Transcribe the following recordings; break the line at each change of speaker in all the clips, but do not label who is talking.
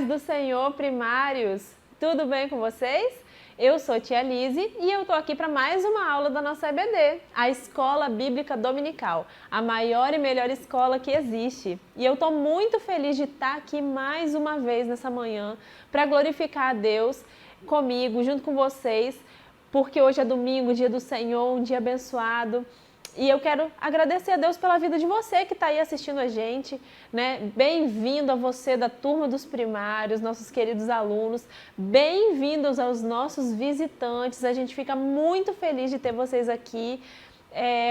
paz do Senhor, primários! Tudo bem com vocês? Eu sou tia Lise e eu tô aqui para mais uma aula da nossa EBD, a Escola Bíblica Dominical, a maior e melhor escola que existe. E eu tô muito feliz de estar aqui mais uma vez nessa manhã para glorificar a Deus comigo, junto com vocês, porque hoje é domingo, dia do Senhor, um dia abençoado. E eu quero agradecer a Deus pela vida de você que está aí assistindo a gente, né? Bem-vindo a você da turma dos primários, nossos queridos alunos. Bem-vindos aos nossos visitantes. A gente fica muito feliz de ter vocês aqui.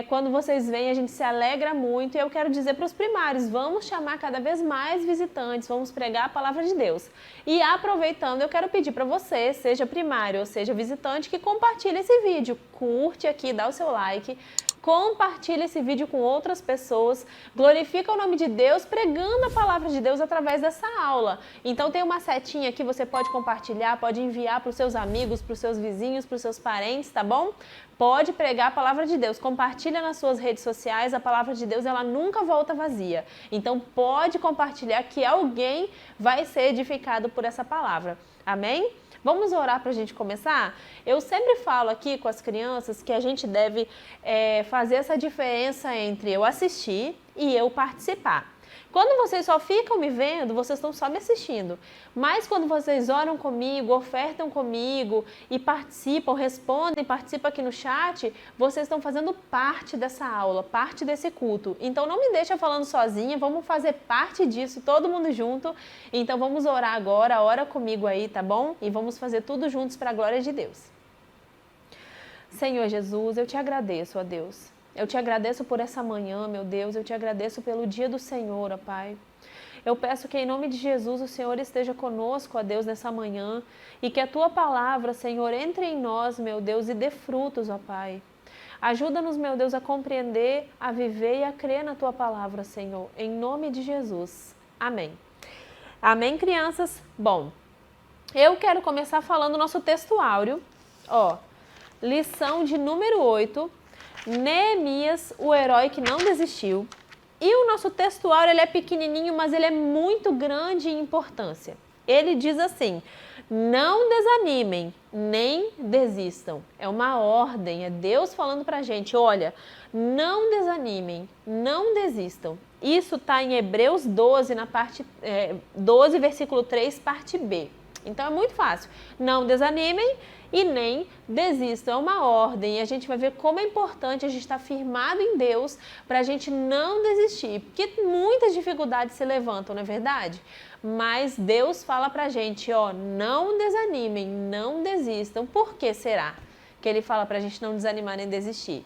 Quando vocês vêm, a gente se alegra muito. E eu quero dizer para os primários, vamos chamar cada vez mais visitantes, vamos pregar a palavra de Deus. E aproveitando, eu quero pedir para você, seja primário ou seja visitante, que compartilhe esse vídeo. Curte aqui, dá o seu like. Compartilhe esse vídeo com outras pessoas, glorifica o nome de Deus pregando a palavra de Deus através dessa aula. Então tem uma setinha aqui, você pode compartilhar, pode enviar para os seus amigos, para os seus vizinhos, para os seus parentes, tá bom? Pode pregar a palavra de Deus, compartilha nas suas redes sociais, a palavra de Deus ela nunca volta vazia. Então pode compartilhar que alguém vai ser edificado por essa palavra, amém? Vamos orar para a gente começar? Eu sempre falo aqui com as crianças que a gente deve fazer essa diferença entre eu assistir e eu participar. Quando vocês só ficam me vendo, vocês estão só me assistindo. Mas quando vocês oram comigo, ofertam comigo e participam, respondem, participam aqui no chat, vocês estão fazendo parte dessa aula, parte desse culto. Então não me deixa falando sozinha, vamos fazer parte disso, todo mundo junto. Então vamos orar agora, ora comigo aí, tá bom? E vamos fazer tudo juntos para a glória de Deus. Senhor Jesus, eu te agradeço, ó Deus. Eu te agradeço por essa manhã, meu Deus, eu te agradeço pelo dia do Senhor, ó Pai. Eu peço que em nome de Jesus o Senhor esteja conosco, ó Deus, nessa manhã e que a Tua palavra, Senhor, entre em nós, meu Deus, e dê frutos, ó Pai. Ajuda-nos, meu Deus, a compreender, a viver e a crer na Tua palavra, Senhor, em nome de Jesus. Amém. Amém, crianças? Bom, eu quero começar falando o nosso texto áureo, ó, lição de número 8, Neemias, o herói que não desistiu. E o nosso textuário ele é pequenininho, mas ele é muito grande em importância. Ele diz assim: não desanimem, nem desistam. É uma ordem, é Deus falando pra gente, olha, não desanimem, não desistam. Isso está em Hebreus 12, na parte 12, versículo 3, parte B. Então é muito fácil. Não desanimem e nem desistam. É uma ordem e a gente vai ver como é importante a gente estar firmado em Deus para a gente não desistir. Porque muitas dificuldades se levantam, não é verdade? Mas Deus fala para a gente, ó, não desanimem, não desistam. Por que será que Ele fala para a gente não desanimar nem desistir?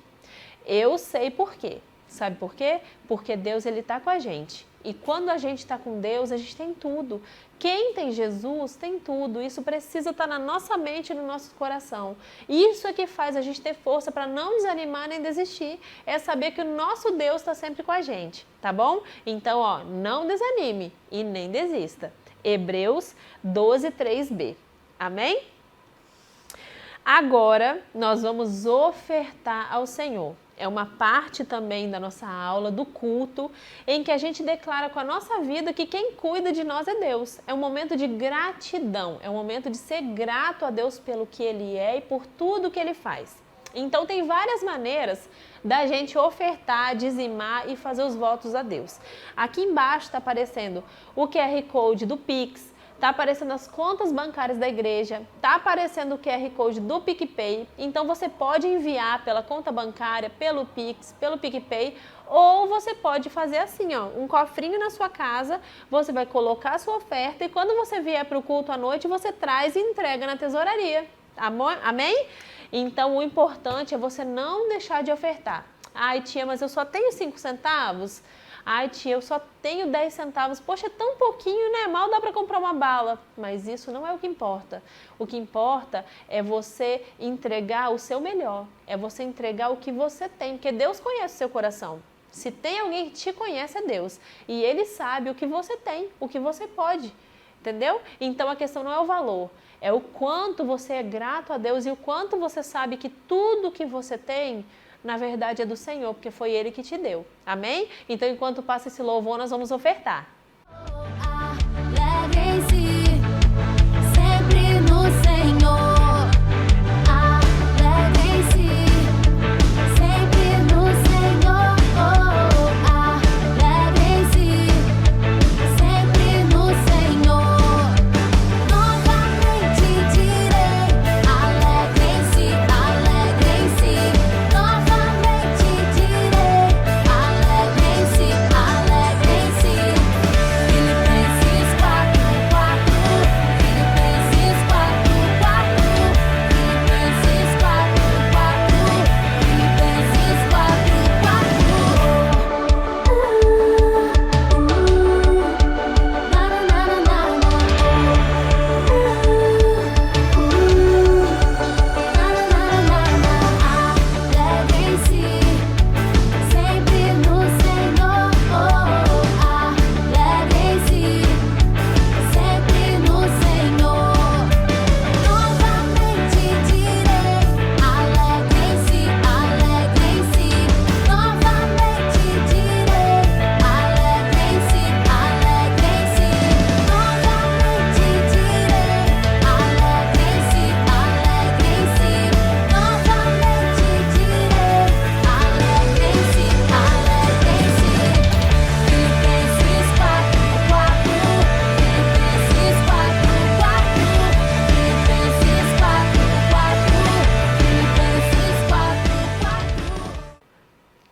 Eu sei por quê. Sabe por quê? Porque Deus ele está com a gente. E quando a gente está com Deus, a gente tem tudo. Quem tem Jesus tem tudo. Isso precisa estar na nossa mente e no nosso coração. Isso é que faz a gente ter força para não desanimar nem desistir. É saber que o nosso Deus está sempre com a gente, tá bom? Então, ó, não desanime e nem desista. Hebreus 12, 3b. Amém? Agora, nós vamos ofertar ao Senhor. É uma parte também da nossa aula, do culto, em que a gente declara com a nossa vida que quem cuida de nós é Deus. É um momento de gratidão, é um momento de ser grato a Deus pelo que Ele é e por tudo que Ele faz. Então tem várias maneiras da gente ofertar, dizimar e fazer os votos a Deus. Aqui embaixo está aparecendo o QR Code do Pix, está aparecendo as contas bancárias da igreja, está aparecendo o QR Code do PicPay, então você pode enviar pela conta bancária, pelo Pix, pelo PicPay, ou você pode fazer assim, ó, um cofrinho na sua casa, você vai colocar a sua oferta e quando você vier para o culto à noite, você traz e entrega na tesouraria, amém? Então o importante é você não deixar de ofertar. Ai tia, mas eu só tenho 5 centavos? Ai tia, eu só tenho 10 centavos, poxa, é tão pouquinho, né? Mal dá para comprar uma bala. Mas isso não é o que importa. O que importa é você entregar o seu melhor, é você entregar o que você tem, porque Deus conhece o seu coração. Se tem alguém que te conhece, é Deus. E Ele sabe o que você tem, o que você pode, entendeu? Então a questão não é o valor, é o quanto você é grato a Deus e o quanto você sabe que tudo que você tem na verdade é do Senhor, porque foi Ele que te deu. Amém? Então, enquanto passa esse louvor, nós vamos ofertar.
Let me see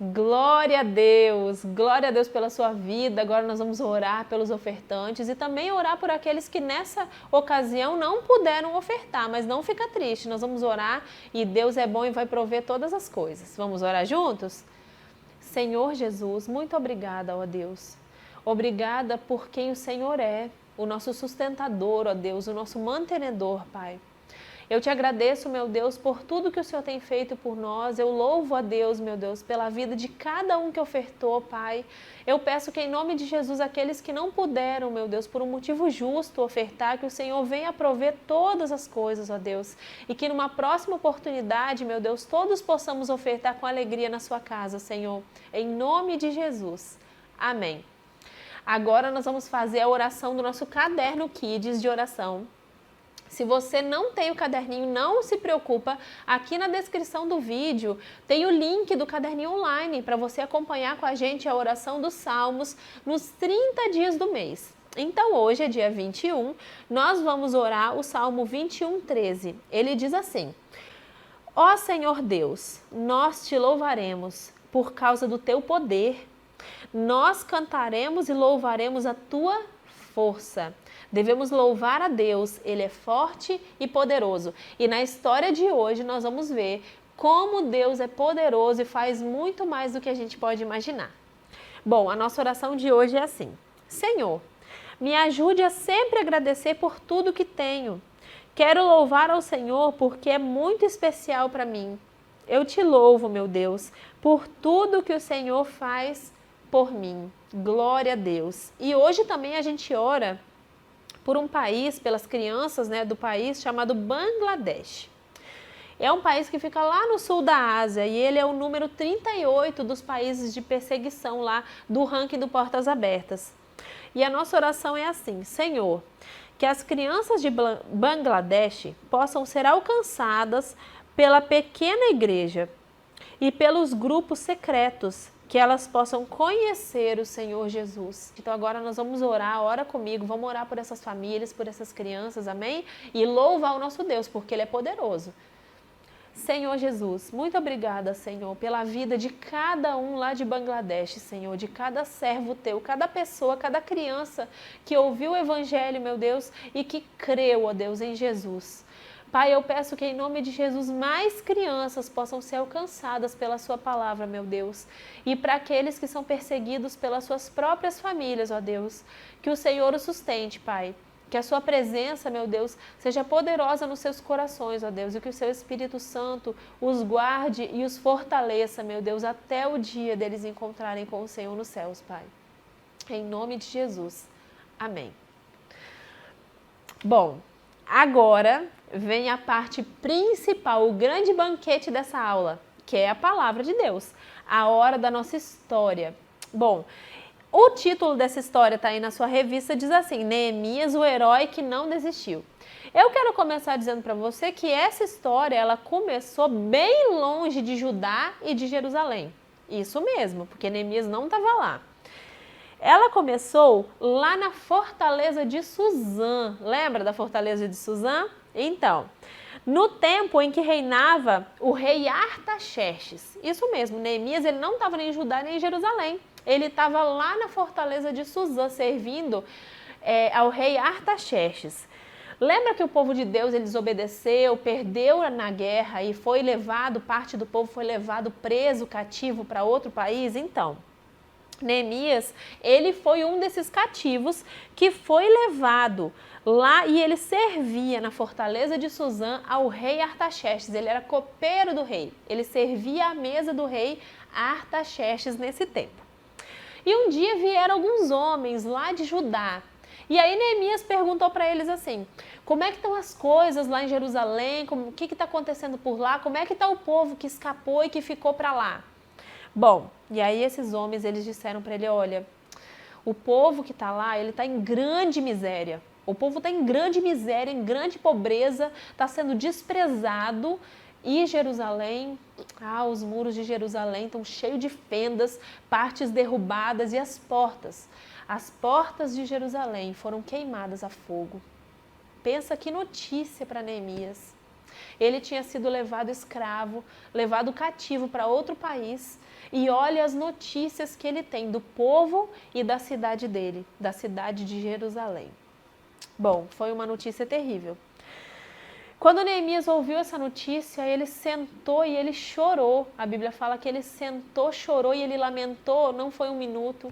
Glória a Deus pela sua vida. Agora nós vamos orar pelos ofertantes e também orar por aqueles que nessa ocasião não puderam ofertar, mas não fica triste, nós vamos orar e Deus é bom e vai prover todas as coisas. Vamos orar juntos? Senhor Jesus, muito obrigada, ó Deus. Obrigada por quem o Senhor é, o nosso sustentador, ó Deus, o nosso mantenedor, Pai. Eu te agradeço, meu Deus, por tudo que o Senhor tem feito por nós. Eu louvo a Deus, meu Deus, pela vida de cada um que ofertou, Pai. Eu peço que em nome de Jesus, aqueles que não puderam, meu Deus, por um motivo justo ofertar, que o Senhor venha prover todas as coisas, ó Deus. E que numa próxima oportunidade, meu Deus, todos possamos ofertar com alegria na sua casa, Senhor. Em nome de Jesus. Amém. Agora nós vamos fazer a oração do nosso caderno Kids de oração. Se você não tem o caderninho, não se preocupa, aqui na descrição do vídeo tem o link do caderninho online para você acompanhar com a gente a oração dos Salmos nos 30 dias do mês. Então hoje é dia 21, nós vamos orar o Salmo 21:13. Ele diz assim: Ó Senhor Deus, nós te louvaremos por causa do teu poder, nós cantaremos e louvaremos a tua força. Devemos louvar a Deus, Ele é forte e poderoso. E na história de hoje nós vamos ver como Deus é poderoso e faz muito mais do que a gente pode imaginar. Bom, a nossa oração de hoje é assim: Senhor, me ajude a sempre agradecer por tudo que tenho. Quero louvar ao Senhor porque é muito especial para mim. Eu te louvo, meu Deus, por tudo que o Senhor faz por mim. Glória a Deus. E hoje também a gente ora por um país, pelas crianças, do país chamado Bangladesh. É um país que fica lá no sul da Ásia e ele é o número 38 dos países de perseguição lá do ranking do Portas Abertas. E a nossa oração é assim: Senhor, que as crianças de Bangladesh possam ser alcançadas pela pequena igreja e pelos grupos secretos, que elas possam conhecer o Senhor Jesus. Então agora nós vamos orar, ora comigo, vamos orar por essas famílias, por essas crianças, amém? E louvar o nosso Deus, porque Ele é poderoso. Senhor Jesus, muito obrigada, Senhor, pela vida de cada um lá de Bangladesh, Senhor, de cada servo teu, cada pessoa, cada criança que ouviu o Evangelho, meu Deus, e que creu, ó Deus, em Jesus. Pai, eu peço que em nome de Jesus mais crianças possam ser alcançadas pela sua palavra, meu Deus. E para aqueles que são perseguidos pelas suas próprias famílias, ó Deus, que o Senhor os sustente, Pai. Que a sua presença, meu Deus, seja poderosa nos seus corações, ó Deus, e que o seu Espírito Santo os guarde e os fortaleça, meu Deus, até o dia deles encontrarem com o Senhor nos céus, Pai. Em nome de Jesus. Amém. Bom, agora vem a parte principal, o grande banquete dessa aula, que é a palavra de Deus, a hora da nossa história. Bom, o título dessa história está aí na sua revista, diz assim: Neemias, o herói que não desistiu. Eu quero começar dizendo para você que essa história, ela começou bem longe de Judá e de Jerusalém. Isso mesmo, porque Neemias não estava lá. Ela começou lá na fortaleza de Suzã. Lembra da fortaleza de Suzã? Então, no tempo em que reinava o rei Artaxerxes. Isso mesmo, Neemias ele não estava nem em Judá nem em Jerusalém. Ele estava lá na fortaleza de Suzã, servindo ao rei Artaxerxes. Lembra que o povo de Deus ele desobedeceu, perdeu na guerra e foi levado, parte do povo foi levado preso, cativo para outro país? Então, Neemias, ele foi um desses cativos que foi levado lá e ele servia na fortaleza de Suzã ao rei Artaxerxes. Ele era copeiro do rei, ele servia à mesa do rei Artaxerxes nesse tempo. E um dia vieram alguns homens lá de Judá. E aí Neemias perguntou para eles assim: como é que estão as coisas lá em Jerusalém? O que está acontecendo por lá? Como é que está o povo que escapou e que ficou para lá? Bom, e aí esses homens, eles disseram para ele: olha, o povo que está lá, ele está em grande miséria. O povo está em grande miséria, em grande pobreza, está sendo desprezado. E Jerusalém, os muros de Jerusalém estão cheios de fendas, partes derrubadas e as portas de Jerusalém foram queimadas a fogo. Pensa que notícia para Neemias. Ele tinha sido levado escravo, levado cativo para outro país. E olha as notícias que ele tem do povo e da cidade dele, da cidade de Jerusalém. Bom, foi uma notícia terrível. Quando Neemias ouviu essa notícia, ele sentou e ele chorou. A Bíblia fala que ele sentou, chorou e ele lamentou. Não foi 1 minuto,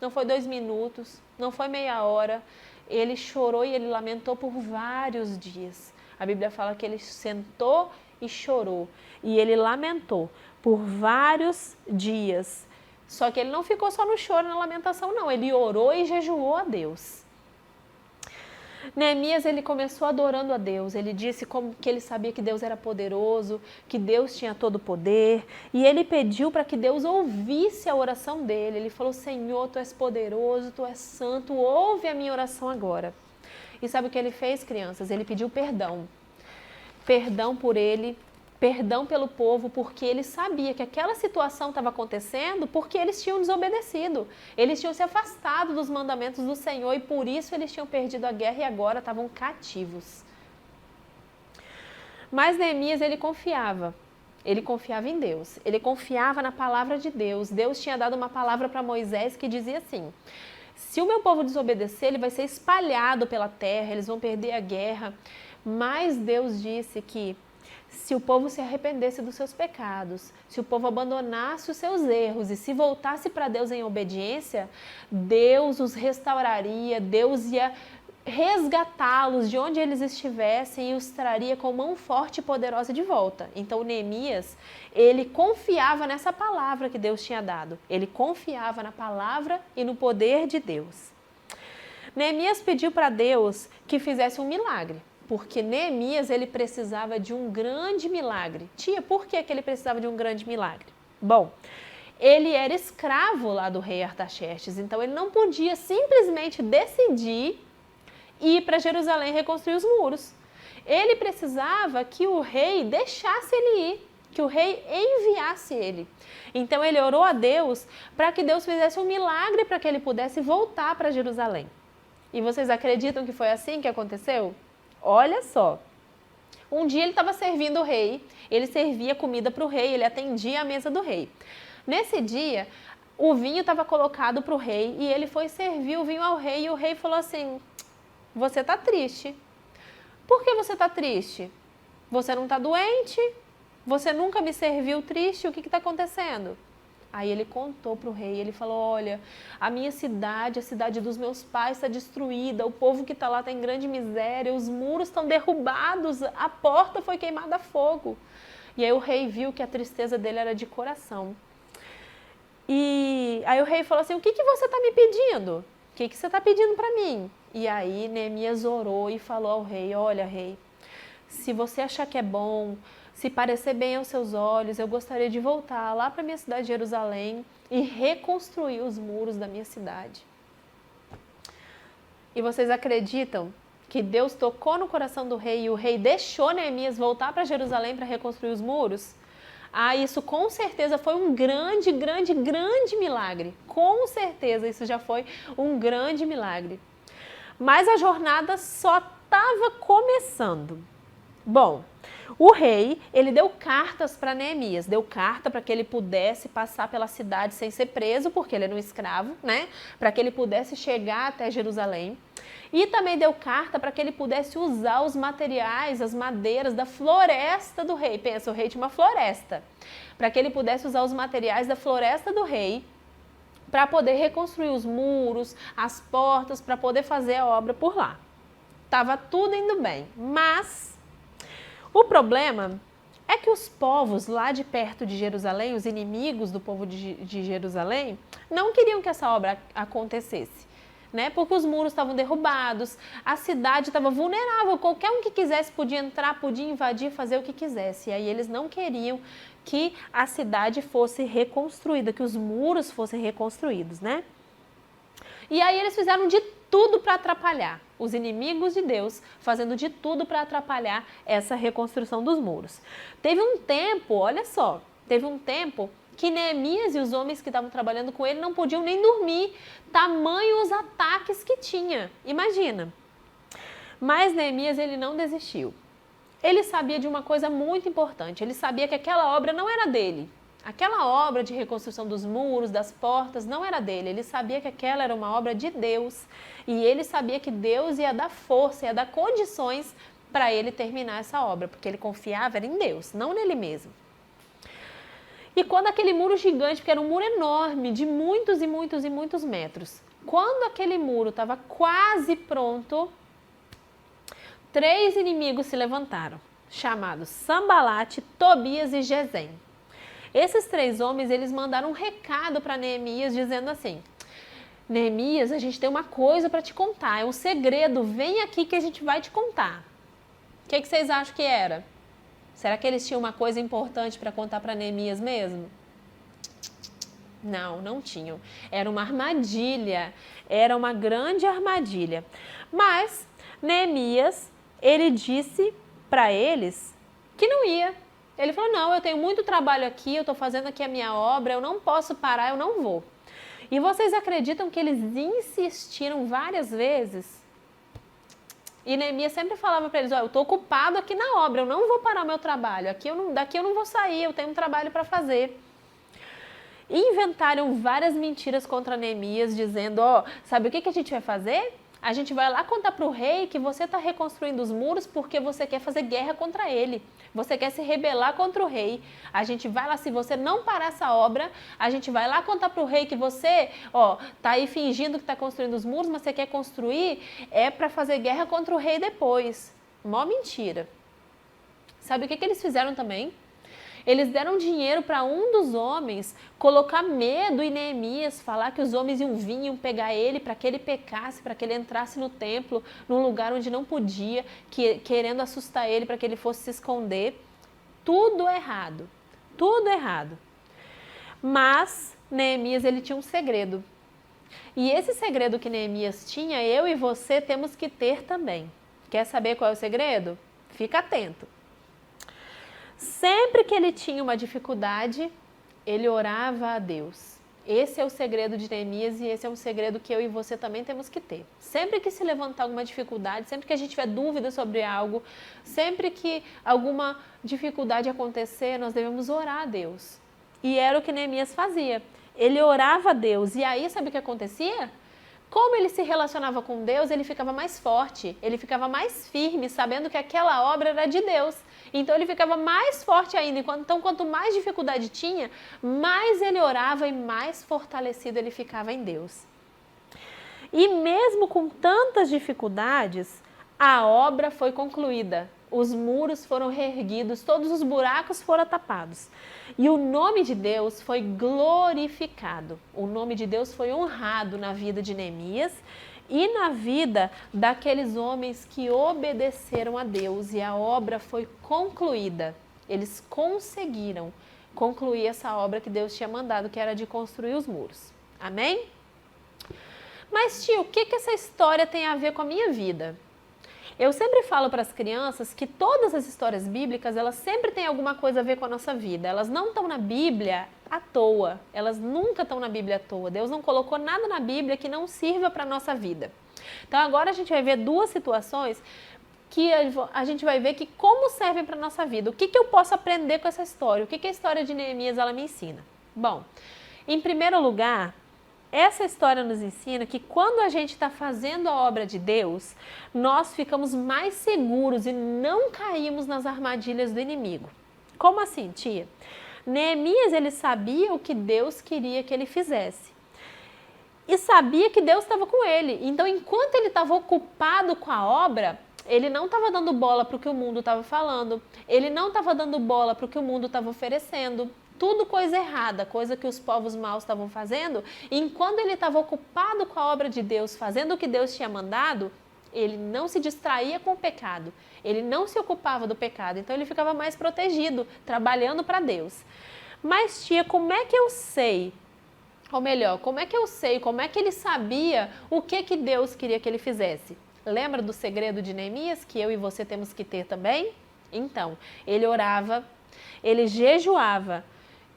não foi 2 minutos, não foi meia hora. Ele chorou e ele lamentou por vários dias. A Bíblia fala que ele sentou e chorou. E ele lamentou por vários dias. Só que ele não ficou só no choro, na lamentação, não. Ele orou e jejuou a Deus. Neemias, ele começou adorando a Deus. Ele disse que ele sabia que Deus era poderoso, que Deus tinha todo o poder. E ele pediu para que Deus ouvisse a oração dele. Ele falou: Senhor, Tu és poderoso, Tu és santo, ouve a minha oração agora. E sabe o que ele fez, crianças? Ele pediu perdão. Perdão por ele, perdão pelo povo, porque ele sabia que aquela situação estava acontecendo porque eles tinham desobedecido. Eles tinham se afastado dos mandamentos do Senhor e por isso eles tinham perdido a guerra e agora estavam cativos. Mas Neemias, ele confiava em Deus, ele confiava na palavra de Deus. Deus tinha dado uma palavra para Moisés que dizia assim: se o meu povo desobedecer, ele vai ser espalhado pela terra, eles vão perder a guerra. Mas Deus disse que se o povo se arrependesse dos seus pecados, se o povo abandonasse os seus erros e se voltasse para Deus em obediência, Deus os restauraria, Deus ia resgatá-los de onde eles estivessem e os traria com mão forte e poderosa de volta. Então Neemias, ele confiava nessa palavra que Deus tinha dado. Ele confiava na palavra e no poder de Deus. Neemias pediu para Deus que fizesse um milagre. Porque Neemias, ele precisava de um grande milagre. Tia, por que ele precisava de um grande milagre? Bom, ele era escravo lá do rei Artaxerxes, então ele não podia simplesmente decidir ir para Jerusalém reconstruir os muros. Ele precisava que o rei deixasse ele ir, que o rei enviasse ele. Então ele orou a Deus para que Deus fizesse um milagre para que ele pudesse voltar para Jerusalém. E vocês acreditam que foi assim que aconteceu? Olha só, um dia ele estava servindo o rei, ele servia comida para o rei, ele atendia a mesa do rei. Nesse dia, o vinho estava colocado para o rei e ele foi servir o vinho ao rei e o rei falou assim: você está triste. Por que você está triste? Você não está doente? Você nunca me serviu triste? O que está acontecendo? Aí ele contou para o rei, ele falou: olha, a minha cidade, a cidade dos meus pais está destruída, o povo que está lá está em grande miséria, os muros estão derrubados, a porta foi queimada a fogo. E aí o rei viu que a tristeza dele era de coração. E aí o rei falou assim: o que você está me pedindo? O que você está pedindo para mim? E aí Neemias orou e falou ao rei: olha, rei, se você achar que é bom, se parecer bem aos seus olhos, eu gostaria de voltar lá para a minha cidade de Jerusalém e reconstruir os muros da minha cidade. E vocês acreditam que Deus tocou no coração do rei e o rei deixou Neemias voltar para Jerusalém para reconstruir os muros? Ah, isso com certeza foi um grande milagre. Com certeza isso já foi um grande milagre. Mas a jornada só estava começando. Bom, o rei, ele deu cartas para Neemias, deu carta para que ele pudesse passar pela cidade sem ser preso, porque ele era um escravo, né? Para que ele pudesse chegar até Jerusalém. E também deu carta para que ele pudesse usar os materiais, as madeiras da floresta do rei. Pensa, o rei tinha uma floresta. Para que ele pudesse usar os materiais da floresta do rei para poder reconstruir os muros, as portas, para poder fazer a obra por lá. Tava tudo indo bem, mas o problema é que os povos lá de perto de Jerusalém, os inimigos do povo de Jerusalém, não queriam que essa obra acontecesse, né? Porque os muros estavam derrubados, a cidade estava vulnerável, qualquer um que quisesse podia entrar, podia invadir, fazer o que quisesse. E aí eles não queriam que a cidade fosse reconstruída, que os muros fossem reconstruídos, né? E aí eles fizeram de tudo para atrapalhar, os inimigos de Deus fazendo de tudo para atrapalhar essa reconstrução dos muros. Teve um tempo, olha só, que Neemias e os homens que estavam trabalhando com ele não podiam nem dormir, tamanho os ataques que tinha, imagina. Mas Neemias, ele não desistiu. ele sabia de uma coisa muito importante. Ele sabia que aquela obra não era dele. Aquela obra de reconstrução dos muros, das portas, não era dele. Ele sabia que aquela era uma obra de Deus. E ele sabia que Deus ia dar força, ia dar condições para ele terminar essa obra, porque ele confiava em Deus, não nele mesmo. E quando aquele muro gigante, porque era um muro enorme, de muitos e muitos e muitos metros, quando aquele muro estava quase pronto, 3 inimigos se levantaram, chamados Sambalate, Tobias e Gesem. Esses 3 homens, eles mandaram um recado para Neemias dizendo assim: Neemias, a gente tem uma coisa para te contar, é um segredo, vem aqui que a gente vai te contar. O que vocês acham que era? Será que eles tinham uma coisa importante para contar para Neemias mesmo? Não, não tinham. Era uma armadilha, era uma grande armadilha. Mas Neemias, ele disse para eles que não ia. Ele falou, não, eu tenho muito trabalho aqui, eu estou fazendo aqui a minha obra, eu não posso parar, eu não vou. E vocês acreditam que eles insistiram várias vezes? E Neemias sempre falava para eles, eu estou ocupado aqui na obra, eu não vou parar o meu trabalho, daqui eu não vou sair, eu tenho um trabalho para fazer. Inventaram várias mentiras contra Neemias, dizendo, sabe o que a gente vai fazer? A gente vai lá contar para o rei que você está reconstruindo os muros porque você quer fazer guerra contra ele. Você quer se rebelar contra o rei. A gente vai lá, se você não parar essa obra, a gente vai lá contar para o rei que você, tá aí fingindo que está construindo os muros, mas você quer construir para fazer guerra contra o rei depois. Mó mentira. Sabe o que eles fizeram também? Eles deram dinheiro para um dos homens colocar medo em Neemias, falar que os homens iam pegar ele para que ele pecasse, para que ele entrasse no templo, num lugar onde não podia, querendo assustar ele para que ele fosse se esconder. Tudo errado, tudo errado. Mas Neemias, ele tinha um segredo. E esse segredo que Neemias tinha, eu e você temos que ter também. Quer saber qual é o segredo? Fica atento. Sempre que ele tinha uma dificuldade, ele orava a Deus. Esse é o segredo de Neemias e esse é um segredo que eu e você também temos que ter. Sempre que se levantar alguma dificuldade, sempre que a gente tiver dúvida sobre algo, sempre que alguma dificuldade acontecer, nós devemos orar a Deus. E era o que Neemias fazia. Ele orava a Deus. E aí, sabe o que acontecia? Como ele se relacionava com Deus, ele ficava mais forte, ele ficava mais firme, sabendo que aquela obra era de Deus. Então ele ficava mais forte ainda. Então, quanto mais dificuldade tinha, mais ele orava e mais fortalecido ele ficava em Deus. E mesmo com tantas dificuldades, a obra foi concluída. Os muros foram reerguidos, todos os buracos foram tapados. E o nome de Deus foi glorificado. O nome de Deus foi honrado na vida de Neemias e na vida daqueles homens que obedeceram a Deus. E a obra foi concluída. Eles conseguiram concluir essa obra que Deus tinha mandado, que era de construir os muros. Amém? Mas, tio, o que essa história tem a ver com a minha vida? Eu sempre falo para as crianças que todas as histórias bíblicas, elas sempre têm alguma coisa a ver com a nossa vida. Elas não estão na Bíblia à toa. Elas nunca estão na Bíblia à toa. Deus não colocou nada na Bíblia que não sirva para a nossa vida. Então agora a gente vai ver 2 situações que a gente vai ver que como servem para a nossa vida. O que eu posso aprender com essa história? O que a história de Neemias ela me ensina? Bom, em primeiro lugar, essa história nos ensina que quando a gente está fazendo a obra de Deus, nós ficamos mais seguros e não caímos nas armadilhas do inimigo. Como assim, tia? Neemias, ele sabia o que Deus queria que ele fizesse. E sabia que Deus estava com ele. Então, enquanto ele estava ocupado com a obra, ele não estava dando bola para o que o mundo estava falando. Ele não estava dando bola para o que o mundo estava oferecendo. Tudo coisa errada, coisa que os povos maus estavam fazendo. E enquanto ele estava ocupado com a obra de Deus, fazendo o que Deus tinha mandado, ele não se distraía com o pecado. Ele não se ocupava do pecado. Então ele ficava mais protegido, trabalhando para Deus. Mas, tia, como é que eu sei? Ou melhor, como é que eu sei? Como é que ele sabia o que Deus queria que ele fizesse? Lembra do segredo de Neemias, que eu e você temos que ter também? Então, ele orava, ele jejuava,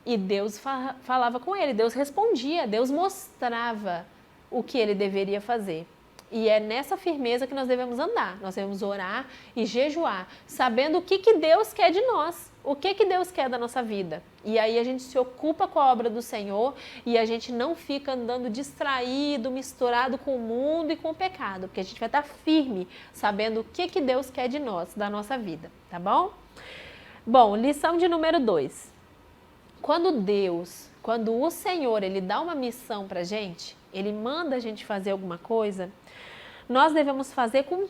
e Deus falava com ele, Deus respondia, Deus mostrava o que ele deveria fazer. E é nessa firmeza que nós devemos andar. Nós devemos orar e jejuar, sabendo o que Deus quer de nós, o que Deus quer da nossa vida. E aí a gente se ocupa com a obra do Senhor e a gente não fica andando distraído, misturado com o mundo e com o pecado, porque a gente vai estar firme, sabendo o que Deus quer de nós, da nossa vida, tá bom? Bom, lição de número 2. Quando o Senhor, Ele dá uma missão pra gente, Ele manda a gente fazer alguma coisa, nós devemos fazer com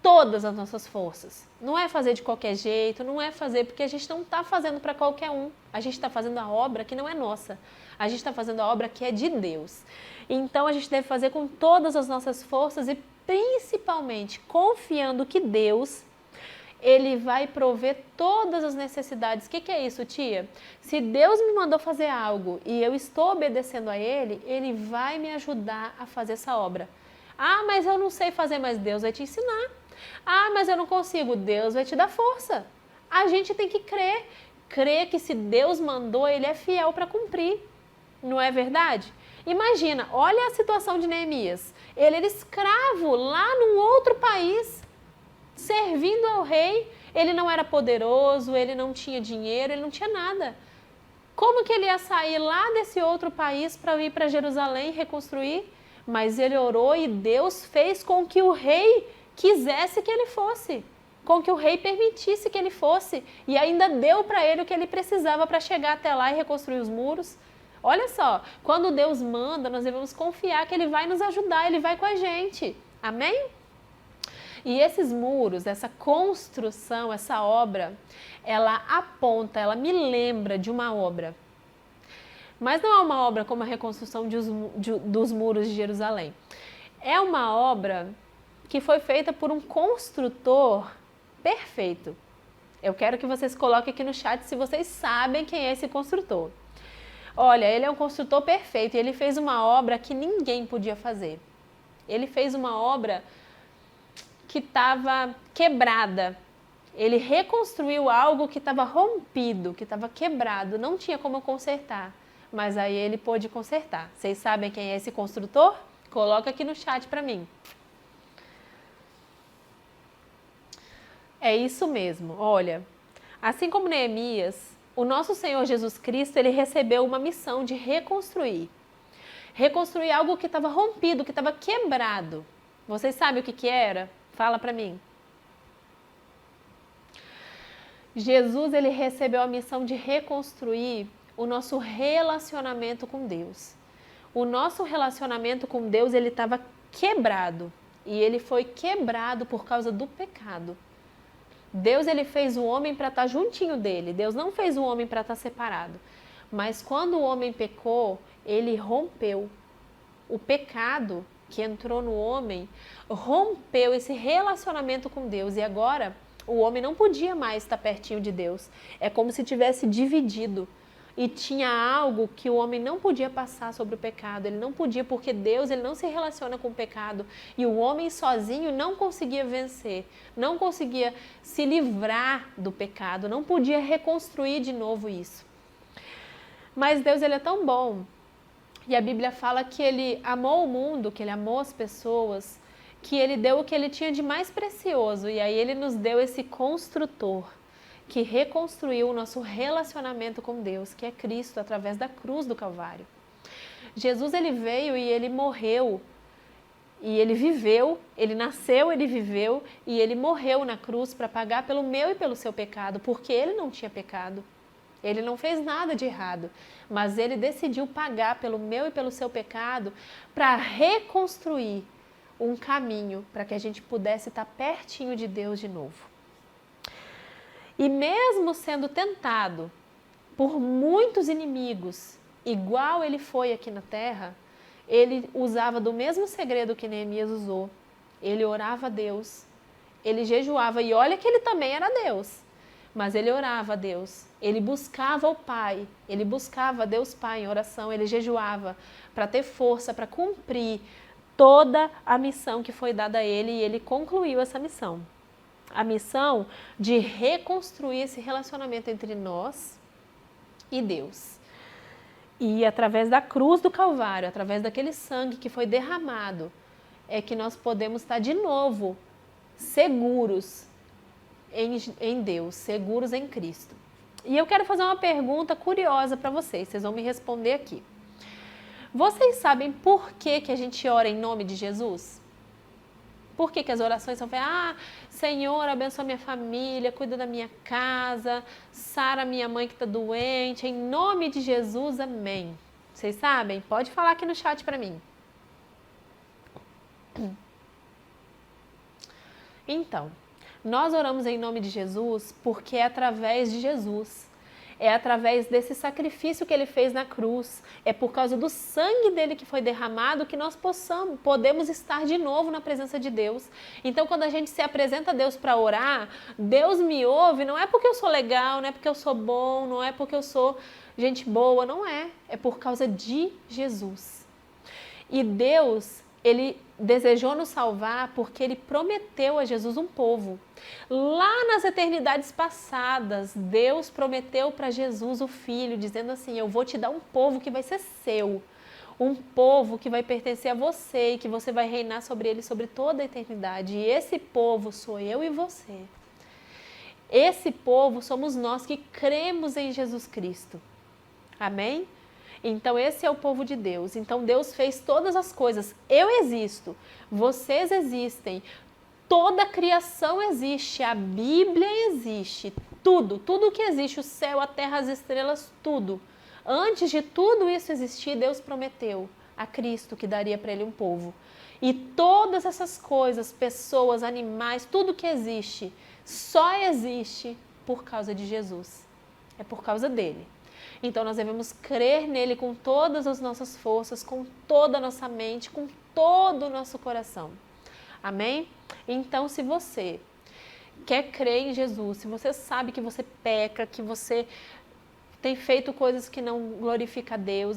todas as nossas forças. Não é fazer de qualquer jeito, não é fazer porque a gente não está fazendo para qualquer um. A gente está fazendo a obra que não é nossa. A gente está fazendo a obra que é de Deus. Então a gente deve fazer com todas as nossas forças e principalmente confiando que Deus, Ele vai prover todas as necessidades. O que é isso, tia? Se Deus me mandou fazer algo e eu estou obedecendo a Ele, Ele vai me ajudar a fazer essa obra. Ah, mas eu não sei fazer, mas Deus vai te ensinar. Ah, mas eu não consigo, Deus vai te dar força. A gente tem que crer que se Deus mandou, Ele é fiel para cumprir. Não é verdade? Imagina, olha a situação de Neemias. Ele era escravo lá num outro país, servindo ao rei. Ele não era poderoso, ele não tinha dinheiro, ele não tinha nada. Como que ele ia sair lá desse outro país para ir para Jerusalém e reconstruir? Mas ele orou e Deus fez com que o rei quisesse que ele fosse, com que o rei permitisse que ele fosse e ainda deu para ele o que ele precisava para chegar até lá e reconstruir os muros. Olha só, quando Deus manda, nós devemos confiar que Ele vai nos ajudar, Ele vai com a gente. Amém? E esses muros, essa construção, essa obra, ela aponta, ela me lembra de uma obra. Mas não é uma obra como a reconstrução dos muros de Jerusalém. É uma obra que foi feita por um construtor perfeito. Eu quero que vocês coloquem aqui no chat se vocês sabem quem é esse construtor. Olha, ele é um construtor perfeito e ele fez uma obra que ninguém podia fazer. Ele fez uma obra que estava quebrada. Ele reconstruiu algo que estava rompido, que estava quebrado, não tinha como consertar. Mas aí ele pôde consertar. Vocês sabem quem é esse construtor? Coloca aqui no chat para mim. É isso mesmo, olha. Assim como Neemias, o nosso Senhor Jesus Cristo, Ele recebeu uma missão de reconstruir. Reconstruir algo que estava rompido, que estava quebrado. Vocês sabem o que era? Fala para mim. Jesus, Ele recebeu a missão de reconstruir o nosso relacionamento com Deus. O nosso relacionamento com Deus, ele estava quebrado. E ele foi quebrado por causa do pecado. Deus, ele fez o homem para estar juntinho dele. Deus não fez o homem para estar separado. Mas quando o homem pecou, ele rompeu. O pecado que entrou no homem rompeu esse relacionamento com Deus. E agora, o homem não podia mais estar pertinho de Deus. É como se tivesse dividido. E tinha algo que o homem não podia passar sobre o pecado. Ele não podia, porque Deus, ele não se relaciona com o pecado. E o homem sozinho não conseguia vencer, não conseguia se livrar do pecado, não podia reconstruir de novo isso. Mas Deus, ele é tão bom. E a Bíblia fala que ele amou o mundo, que ele amou as pessoas, que ele deu o que ele tinha de mais precioso. E aí ele nos deu esse construtor, que reconstruiu o nosso relacionamento com Deus, que é Cristo, através da cruz do Calvário. Jesus, ele veio e ele morreu, e ele viveu, ele nasceu, ele viveu, e ele morreu na cruz para pagar pelo meu e pelo seu pecado, porque ele não tinha pecado. Ele não fez nada de errado, mas ele decidiu pagar pelo meu e pelo seu pecado para reconstruir um caminho para que a gente pudesse estar pertinho de Deus de novo. E mesmo sendo tentado por muitos inimigos, igual ele foi aqui na terra, ele usava do mesmo segredo que Neemias usou. Ele orava a Deus, ele jejuava, e olha que ele também era Deus, mas ele orava a Deus, ele buscava o Pai, ele buscava Deus Pai em oração, ele jejuava para ter força, para cumprir toda a missão que foi dada a ele, e ele concluiu essa missão. A missão de reconstruir esse relacionamento entre nós e Deus. E através da cruz do Calvário, através daquele sangue que foi derramado, é que nós podemos estar de novo seguros em Deus, seguros em Cristo. E eu quero fazer uma pergunta curiosa para vocês vão me responder aqui. Vocês sabem por que a gente ora em nome de Jesus? Por que as orações são feitas? Senhor, abençoa minha família, cuida da minha casa, sara minha mãe que está doente, em nome de Jesus, amém. Vocês sabem? Pode falar aqui no chat para mim. Então, nós oramos em nome de Jesus porque é através de Jesus. É através desse sacrifício que ele fez na cruz. É por causa do sangue dele que foi derramado que nós podemos estar de novo na presença de Deus. Então, quando a gente se apresenta a Deus para orar, Deus me ouve, não é porque eu sou legal, não é porque eu sou bom, não é porque eu sou gente boa, não é. É por causa de Jesus. E Deus, ele desejou nos salvar porque ele prometeu a Jesus um povo. Lá nas eternidades passadas, Deus prometeu para Jesus o Filho, dizendo assim, eu vou te dar um povo que vai ser seu. Um povo que vai pertencer a você e que você vai reinar sobre ele sobre toda a eternidade. E esse povo sou eu e você. Esse povo somos nós que cremos em Jesus Cristo. Amém? Então esse é o povo de Deus. Então Deus fez todas as coisas. Eu existo, vocês existem, toda a criação existe, a Bíblia existe, tudo que existe, o céu, a terra, as estrelas, tudo. Antes de tudo isso existir, Deus prometeu a Cristo que daria para ele um povo. E todas essas coisas, pessoas, animais, tudo que existe, só existe por causa de Jesus. É por causa dele. Então nós devemos crer nele com todas as nossas forças, com toda a nossa mente, com todo o nosso coração. Amém? Então, se você quer crer em Jesus, se você sabe que você peca, que você tem feito coisas que não glorificam a Deus,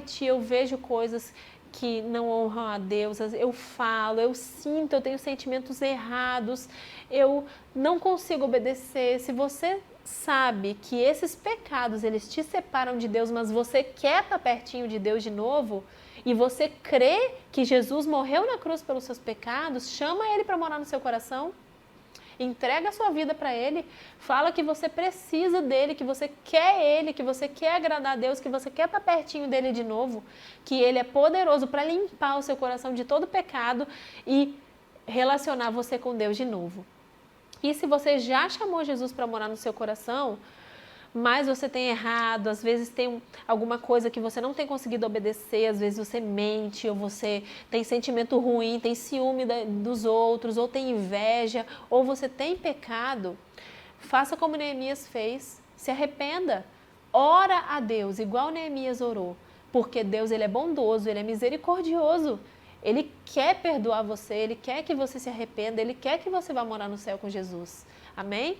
tia, eu vejo coisas que não honram a Deus, eu falo, eu sinto, eu tenho sentimentos errados, eu não consigo obedecer. Se você sabe que esses pecados, eles te separam de Deus, mas você quer estar pertinho de Deus de novo, e você crê que Jesus morreu na cruz pelos seus pecados, chama Ele para morar no seu coração, entrega a sua vida para Ele, fala que você precisa dEle, que você quer Ele, que você quer agradar a Deus, que você quer estar pertinho dEle de novo, que Ele é poderoso para limpar o seu coração de todo pecado e relacionar você com Deus de novo. E se você já chamou Jesus para morar no seu coração, mas você tem errado, às vezes tem alguma coisa que você não tem conseguido obedecer, às vezes você mente, ou você tem sentimento ruim, tem ciúme dos outros, ou tem inveja, ou você tem pecado, faça como Neemias fez, se arrependa, ora a Deus, igual Neemias orou, porque Deus ele é bondoso, ele é misericordioso. Ele quer perdoar você, Ele quer que você se arrependa, Ele quer que você vá morar no céu com Jesus. Amém?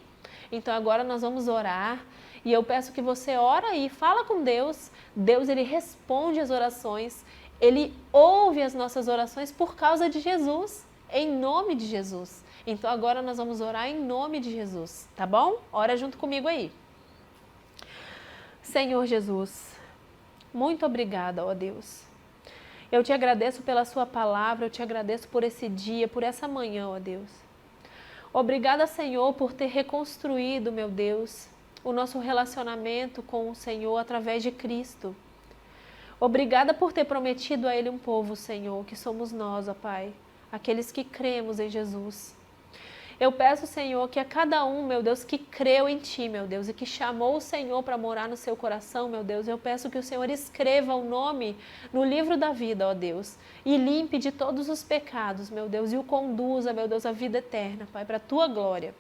Então agora nós vamos orar e eu peço que você ora aí, fala com Deus. Deus ele responde as orações, Ele ouve as nossas orações por causa de Jesus, em nome de Jesus. Então agora nós vamos orar em nome de Jesus, tá bom? Ora junto comigo aí. Senhor Jesus, muito obrigada, ó Deus. Eu te agradeço pela sua palavra, eu te agradeço por esse dia, por essa manhã, ó Deus. Obrigada, Senhor, por ter reconstruído, meu Deus, o nosso relacionamento com o Senhor através de Cristo. Obrigada por ter prometido a Ele um povo, Senhor, que somos nós, ó Pai, aqueles que cremos em Jesus. Eu peço, Senhor, que a cada um, meu Deus, que creu em Ti, meu Deus, e que chamou o Senhor para morar no seu coração, meu Deus, eu peço que o Senhor escreva o nome no livro da vida, ó Deus, e limpe de todos os pecados, meu Deus, e o conduza, meu Deus, à vida eterna, Pai, para a Tua glória.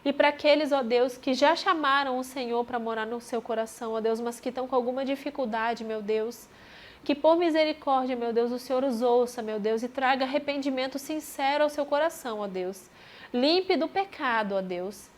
E para aqueles, ó Deus, que já chamaram o Senhor para morar no seu coração, ó Deus, mas que estão com alguma dificuldade, meu Deus, que por misericórdia, meu Deus, o Senhor os ouça, meu Deus, e traga arrependimento sincero ao seu coração, ó Deus. Limpe do pecado, ó Deus,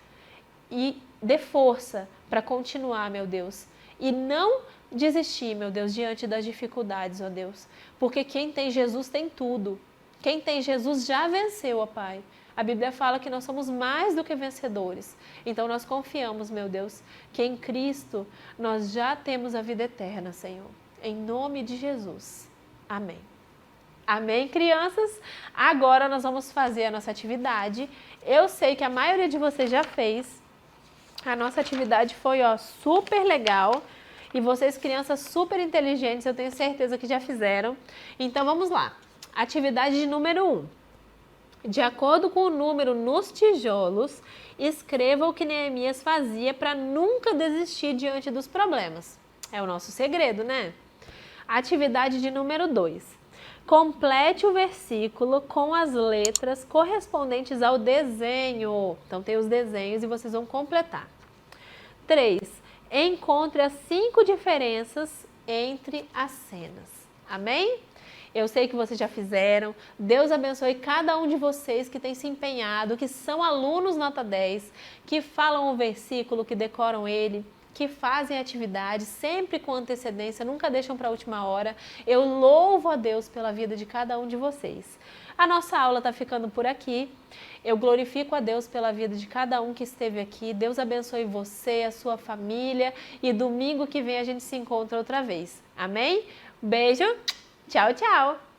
e dê força para continuar, meu Deus, e não desistir, meu Deus, diante das dificuldades, ó Deus, porque quem tem Jesus tem tudo. Quem tem Jesus já venceu, ó Pai. A Bíblia fala que nós somos mais do que vencedores. Então nós confiamos, meu Deus, que em Cristo nós já temos a vida eterna, Senhor. Em nome de Jesus. Amém. Amém, crianças? Agora nós vamos fazer a nossa atividade. Eu sei que a maioria de vocês já fez. A nossa atividade foi, super legal. E vocês, crianças super inteligentes, eu tenho certeza que já fizeram. Então vamos lá. Atividade de número 1. De acordo com o número nos tijolos, escreva o que Neemias fazia para nunca desistir diante dos problemas. É o nosso segredo, né? Atividade de número 2. Complete o versículo com as letras correspondentes ao desenho. Então tem os desenhos e vocês vão completar. 3. Encontre as 5 diferenças entre as cenas. Amém? Eu sei que vocês já fizeram. Deus abençoe cada um de vocês que tem se empenhado, que são alunos nota 10, que falam o versículo, que decoram ele, que fazem atividade sempre com antecedência, nunca deixam para a última hora. Eu louvo a Deus pela vida de cada um de vocês. A nossa aula está ficando por aqui. Eu glorifico a Deus pela vida de cada um que esteve aqui. Deus abençoe você, a sua família, e domingo que vem a gente se encontra outra vez. Amém? Beijo, tchau, tchau!